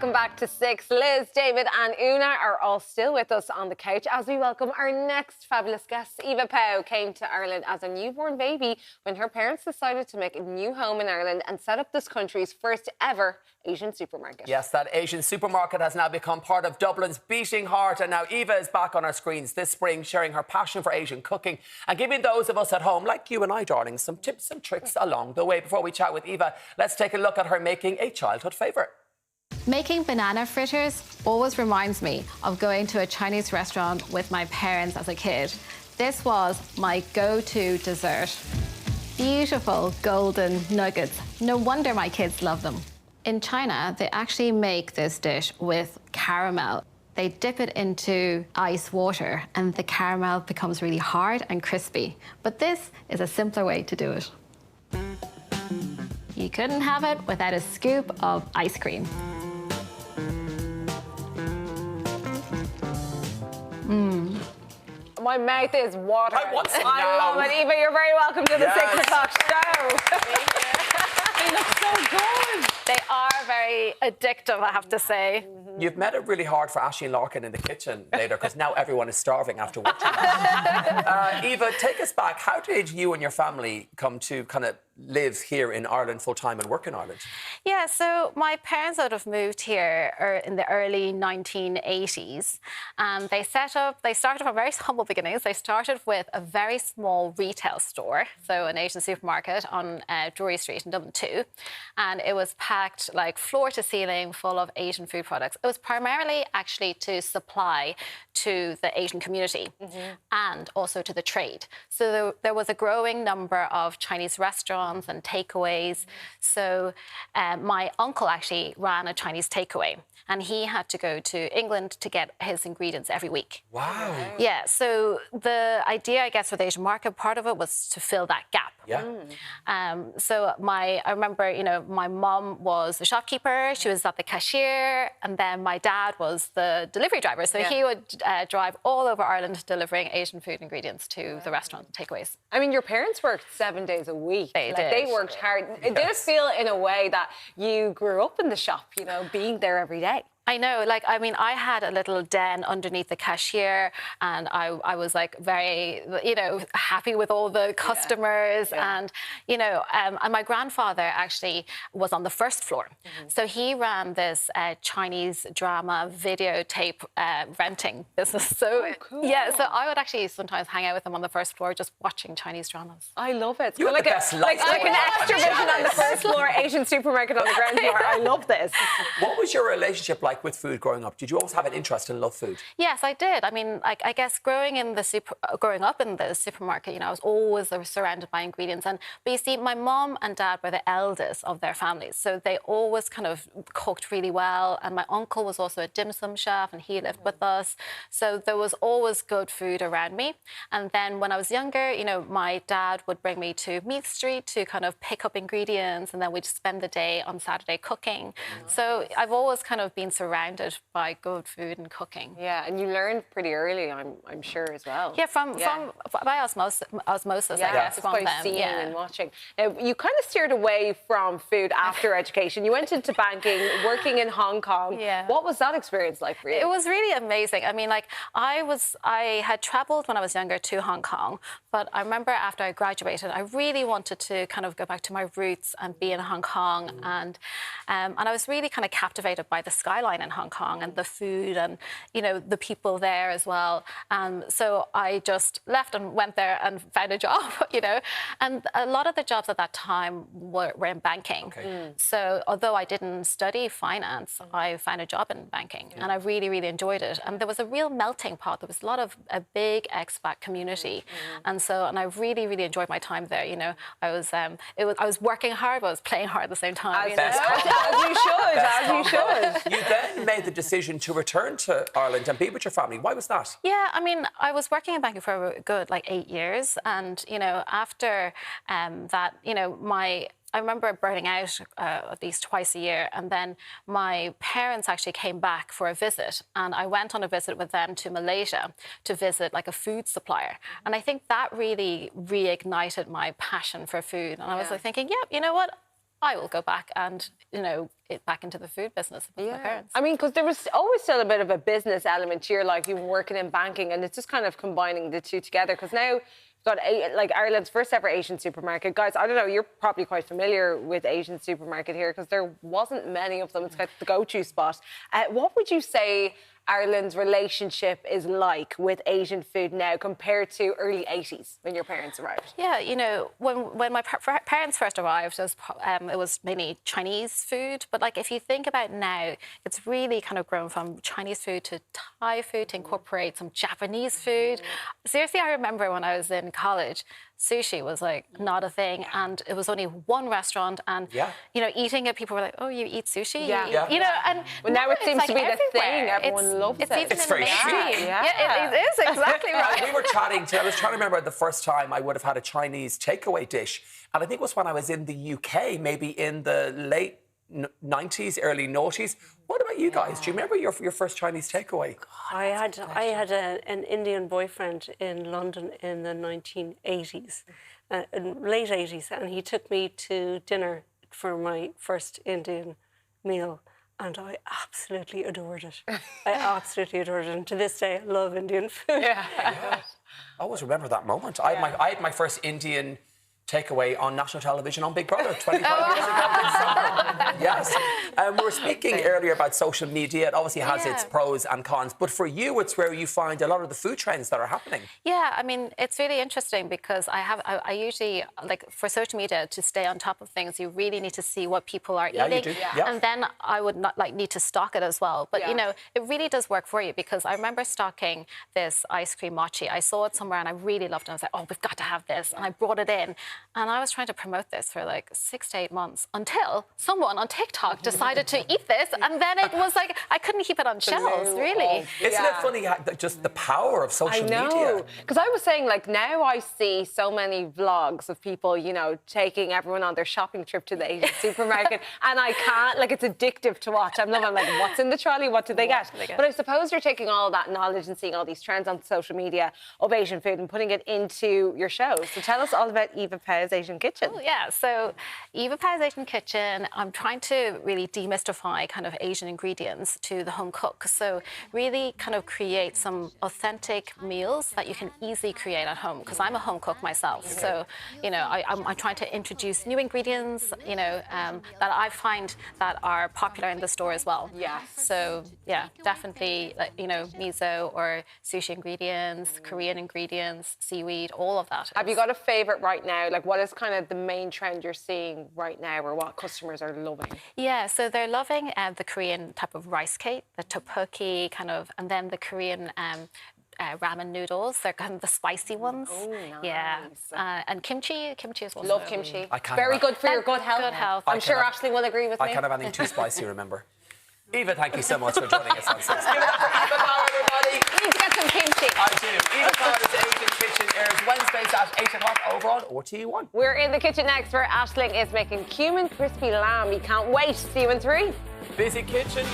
Welcome back to Six. Liz, David and Una are all still with us on the couch as we welcome our next fabulous guest. Eva Pau came to Ireland as a newborn baby when her parents decided to make a new home in Ireland and set up this country's first ever Asian supermarket. Yes, that Asian supermarket has now become part of Dublin's beating heart, and now Eva is back on our screens this spring sharing her passion for Asian cooking and giving those of us at home, like you and I, darling, some tips and tricks along the way. Before we chat with Eva, let's take a look at her making a childhood favourite. Making banana fritters always reminds me of going to a Chinese restaurant with my parents as a kid. This was my go-to dessert. Beautiful golden nuggets. No wonder my kids love them. In China, they actually make this dish with caramel. They dip it into ice water and the caramel becomes really hard and crispy. But this is a simpler way to do it. You couldn't have it without a scoop of ice cream. My mouth is watering. I want some I now. love it. Eva, you're very welcome to the Yes. 6 o'clock show. They look so good. They are very addictive, I have to say. You've made it really hard for Ashley and Larkin in the kitchen later because now everyone is starving after watching. Eva, take us back. How did you and your family come to kind of live here in Ireland full time and work in Ireland? Yeah, so my parents would have moved here in the early 1980s. And they started from very humble beginnings. They started with a very small retail store, so an Asian supermarket on Drury Street in Dublin 2. And it was packed like floor to ceiling full of Asian food products. It was primarily actually to supply to the Asian community and also to the trade. So there was a growing number of Chinese restaurants and takeaways. So my uncle actually ran a Chinese takeaway and he had to go to England to get his ingredients every week. Wow. Yeah, so the idea, I guess, for the Asian market, part of it was to fill that gap. Yeah. So I remember, you know, my mum was the shopkeeper, she was at the cashier, and then my dad was the delivery driver. So he would drive all over Ireland delivering Asian food ingredients to the restaurant takeaways. I mean, your parents worked 7 days a week. They They did. worked hard. It did feel, in a way, that you grew up in the shop, you know, being there every day. I know, like, I mean, I had a little den underneath the cashier and I was like very, you know, happy with all the customers and, you know, and my grandfather actually was on the first floor. So he ran this Chinese drama videotape renting business. So, cool. yeah, so I would actually sometimes hang out with him on the first floor just watching Chinese dramas. I love it. You had like the best life like an going on. extra I'm vision on the jealous. first floor, Asian supermarket on the ground floor. I love this. What was your relationship like with food growing up? Did you always have an interest and love food? Yes, I did. I mean, like, I guess growing up in the supermarket, you know, I was always surrounded by ingredients. But you see, my mom and dad were the eldest of their families, so they always kind of cooked really well. And my uncle was also a dim sum chef, and he lived with us. So there was always good food around me. And then when I was younger, you know, my dad would bring me to Meath Street to kind of pick up ingredients, and then we'd spend the day on Saturday cooking. So I've always kind of been surrounded by good food and cooking. Yeah, and you learned pretty early, I'm sure, as well. Yeah, by osmosis, I guess, from by them. seeing Yeah. and watching. Now, you kind of steered away from food after education. You went into banking, working in Hong Kong. Yeah. What was that experience like for you? It was really amazing. I mean, like, I had traveled when I was younger to Hong Kong, but I remember after I graduated, I really wanted to kind of go back to my roots and be in Hong Kong. And I was really kind of captivated by the skyline in Hong Kong and the food and, you know, the people there as well. So I just left and went there and found a job, you know. And a lot of the jobs at that time were in banking. Okay. So although I didn't study finance, I found a job in banking and I really, really enjoyed it. And there was a real melting pot. There was a big expat community. And I really, really enjoyed my time there. You know, I was working hard, but I was playing hard at the same time. You know? As you should, as you should. You then made the decision to return to Ireland and be with your family. Why was that? Yeah, I mean, I was working in banking for a good, 8 years. And, you know, after that, you know, I remember burning out at least twice a year. And then my parents actually came back for a visit. And I went on a visit with them to Malaysia to visit like a food supplier. And I think that really reignited my passion for food. And I was like thinking, yeah, you know what? I will go back and, back into the food business with my parents. I mean, because there was always still a bit of a business element to your life. You were working in banking, and it's just kind of combining the two together. Because now you've got Ireland's first ever Asian supermarket. Guys, I don't know, you're probably quite familiar with Asian supermarket here because there wasn't many of them. It's like the go-to spot. What would you say Ireland's relationship is like with Asian food now compared to early 80s when your parents arrived? Yeah, when my parents first arrived, it was mainly Chinese food. But if you think about now, it's really kind of grown from Chinese food to Thai food to incorporate some Japanese food. Seriously, I remember when I was in college, sushi was not a thing, and it was only one restaurant, and eating it, people were like, "Oh, you eat sushi?" And well, now it seems to be the thing. Everywhere. Everyone loves it. It's very mainstream. chic. Yeah, it is exactly right. We were chatting. I was trying to remember the first time I would have had a Chinese takeaway dish, and I think it was when I was in the UK, maybe in the late 90s, early noughties. What about you guys? Do you remember your first Chinese takeaway? I had an Indian boyfriend in London in the 1980s, late 80s, and he took me to dinner for my first Indian meal. And I absolutely adored it. I absolutely adored it. And to this day, I love Indian food. I always remember that moment. I had my first Indian takeaway on national television on Big Brother 25 years ago this summer. Yes. We were speaking earlier about social media. It obviously has its pros and cons, but for you, it's where you find a lot of the food trends that are happening. Yeah, I mean, it's really interesting because I usually, for social media, to stay on top of things, you really need to see what people are eating. You do. Yeah. And then I would not need to stock it as well. But, it really does work for you because I remember stocking this ice cream mochi. I saw it somewhere and I really loved it. I was like, oh, we've got to have this. And I brought it in. And I was trying to promote this for 6 to 8 months until someone on TikTok decided to eat this. And then it was I couldn't keep it on shelves, really. Isn't it funny just the power of social media? I know. Because I was saying, now I see so many vlogs of people, taking everyone on their shopping trip to the Asian supermarket. And I can't, it's addictive to watch. I'm what's in the trolley? What did they get? But I suppose you're taking all that knowledge and seeing all these trends on social media of Asian food and putting it into your shows. So tell us all about Eva Pau's Asian Kitchen. Oh, yeah. So Eva Pau's Asian Kitchen, I'm trying to really demystify kind of Asian ingredients to the home cook. So really kind of create some authentic meals that you can easily create at home because I'm a home cook myself. So, I'm trying to introduce new ingredients, that I find that are popular in the store as well. Yes. So, yeah, definitely, miso or sushi ingredients, Korean ingredients, seaweed, all of that. Have you got a favourite right now? What is kind of the main trend you're seeing right now or what customers are loving? Yeah, so they're loving the Korean type of rice cake, the tteokbokki kind of, and then the Korean ramen noodles. They're kind of the spicy ones. Oh, nice. Yeah. And kimchi. Kimchi is also... Love kimchi. Very good for your good health. Good health. I'm sure Aisling will agree with me. I can't have anything too spicy, remember. Eva, thank you so much for joining us on 6. Give it up for Eva Pau, everybody. We need to get some kimchi. I do. Eva Pau's Asian Kitchen airs Wednesdays at 8 o'clock over on RTÉ One. We're in the kitchen next where Aisling is making cumin crispy lamb. You can't wait. See you in 3. Busy kitchen.